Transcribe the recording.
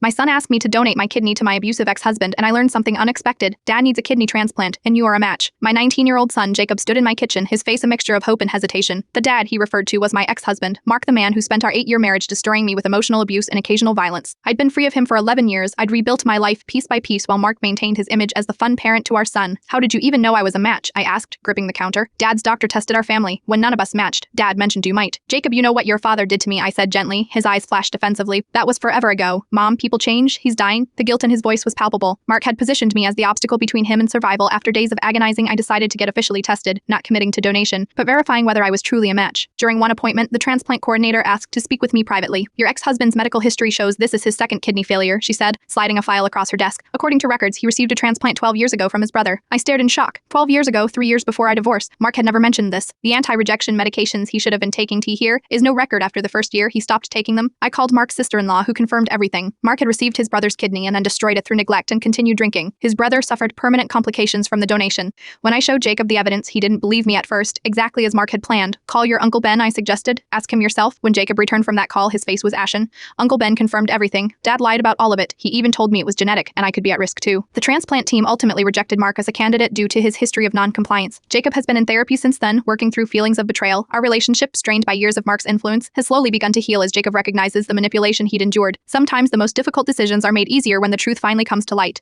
My son asked me to donate my kidney to my abusive ex-husband, and I learned something unexpected. Dad needs a kidney transplant, and you are a match. My 19-year-old son, Jacob, stood in my kitchen, his face a mixture of hope and hesitation. The dad he referred to was my ex-husband, Mark, the man who spent our 8-year marriage destroying me with emotional abuse and occasional violence. I'd been free of him for 11 years. I'd rebuilt my life piece by piece while Mark maintained his image as the fun parent to our son. How did you even know I was a match? I asked, gripping the counter. Dad's doctor tested our family. When none of us matched, Dad mentioned you might. Jacob, you know what your father did to me, I said gently. His eyes flashed defensively. That was forever ago. Mom, people change. He's dying. The guilt in his voice was palpable. Mark had positioned me as the obstacle between him and survival. After days of agonizing, I decided to get officially tested, not committing to donation, but verifying whether I was truly a match. During one appointment, the transplant coordinator asked to speak with me privately. Your ex-husband's medical history shows this is his second kidney failure, she said, sliding a file across her desk. According to records, he received a transplant 12 years ago from his brother. I stared in shock. 12 years ago, 3 years before our divorce. Mark had never mentioned this. The anti-rejection medications he should have been taking here is no record after the first year he stopped taking them. I called Mark's sister-in-law, who confirmed everything. Mark had received his brother's kidney and then destroyed it through neglect and continued drinking. His brother suffered permanent complications from the donation. When I showed Jacob the evidence, he didn't believe me at first, exactly as Mark had planned. Call your Uncle Ben, I suggested. Ask him yourself. When Jacob returned from that call, his face was ashen. Uncle Ben confirmed everything. Dad lied about all of it. He even told me it was genetic, and I could be at risk too. The transplant team ultimately rejected Mark as a candidate due to his history of non-compliance. Jacob has been in therapy since then, working through feelings of betrayal. Our relationship, strained by years of Mark's influence, has slowly begun to heal as Jacob recognizes the manipulation he'd endured. Sometimes the most difficult decisions are made easier when the truth finally comes to light.